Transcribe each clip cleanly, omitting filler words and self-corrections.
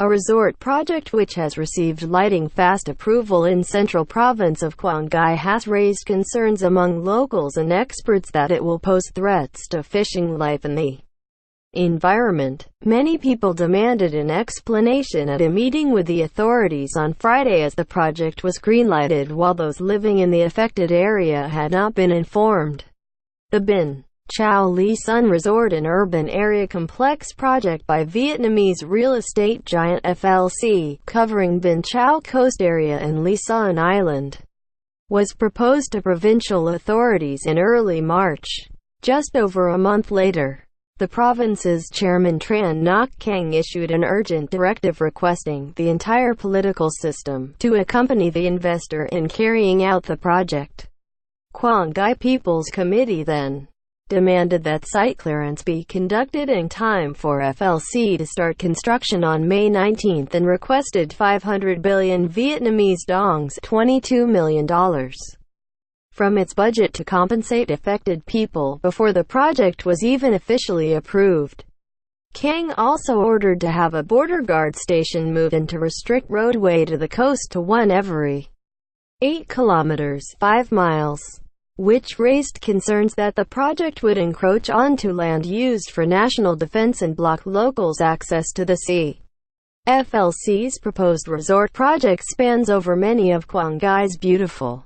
a resort project which has received lightning fast approval in central province of Quang Ngai, has raised concerns among locals and experts that it will pose threats to fishing life and the environment. Many people demanded an explanation at a meeting with the authorities on Friday as the project was greenlighted, while those living in the affected area had not been informed. The Binh Chau-Ly Sun Resort, an urban area complex project by Vietnamese real estate giant FLC, covering Binh Chau coast area and Ly Sun Island, was proposed to provincial authorities in early March. Just over a month later, the province's chairman Tran Ngoc Cang issued an urgent directive requesting the entire political system to accompany the investor in carrying out the project. Quang Ngai People's Committee then demanded that site clearance be conducted in time for FLC to start construction on May 19 and requested 500 billion Vietnamese dongs $22 million from its budget to compensate affected people before the project was even officially approved. Cang also ordered to have a border guard station moved and to restrict roadway to the coast to one every 8 kilometers 5 miles, which raised concerns that the project would encroach onto land used for national defense and block locals' access to the sea. FLC's proposed resort project spans over many of Quang Ngai's beautiful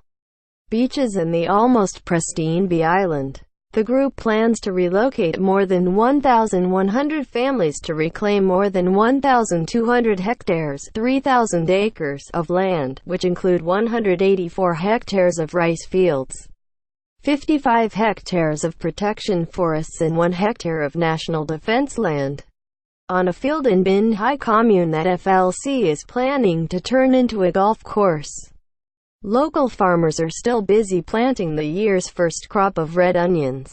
beaches and the almost pristine Bee Island. The group plans to relocate more than 1,100 families to reclaim more than 1,200 hectares 3,000 acres of land, which include 184 hectares of rice fields, 55 hectares of protection forests and 1 hectare of national defense land, on a field in Binh Hai commune that FLC is planning to turn into a golf course. Local farmers are still busy planting the year's first crop of red onions,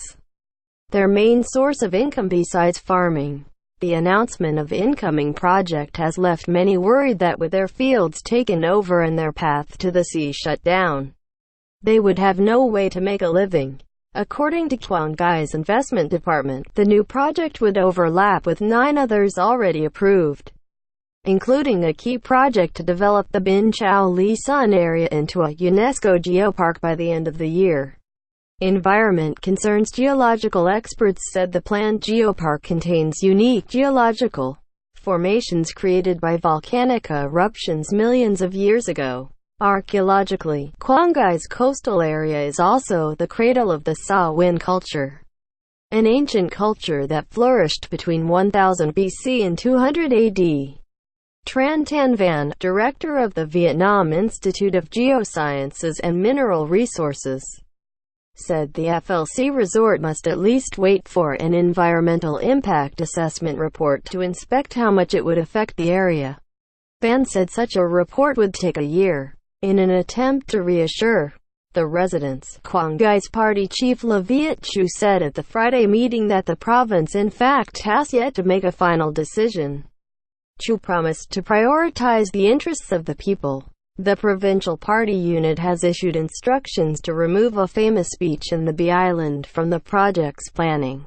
their main source of income besides farming. The announcement of the incoming project has left many worried that with their fields taken over and their path to the sea shut down, they would have no way to make a living. According to Quang Ngai's investment department, the new project would overlap with 9 others already approved, including a key project to develop the Binh Chau-Ly Sun area into a UNESCO geopark by the end of the year. Environment concerns geological experts said the planned geopark contains unique geological formations created by volcanic eruptions millions of years ago. Archaeologically, Quang Ngai's coastal area is also the cradle of the Sa Win culture, an ancient culture that flourished between 1000 BC and 200 AD. Tran Tan Van, director of the Vietnam Institute of Geosciences and Mineral Resources, said the FLC resort must at least wait for an environmental impact assessment report to inspect how much it would affect the area. Van said such a report would take a year. In an attempt to reassure the residents, Quang Ngai's party chief Le Viet Chu said at the Friday meeting that the province in fact has yet to make a final decision. Chu promised to prioritize the interests of the people. The provincial party unit has issued instructions to remove a famous beach in the Bee Island from the project's planning.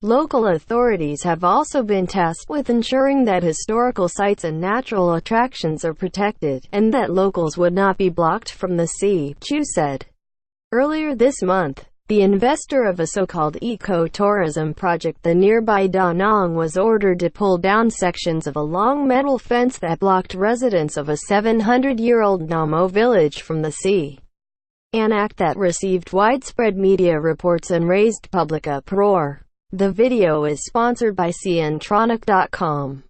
Local authorities have also been tasked with ensuring that historical sites and natural attractions are protected, and that locals would not be blocked from the sea, Chu said. Earlier this month, the investor of a so-called eco-tourism project, the nearby Da Nang, was ordered to pull down sections of a long metal fence that blocked residents of a 700-year-old Namo village from the sea, an act that received widespread media reports and raised public uproar. The video is sponsored by CNtronic.com.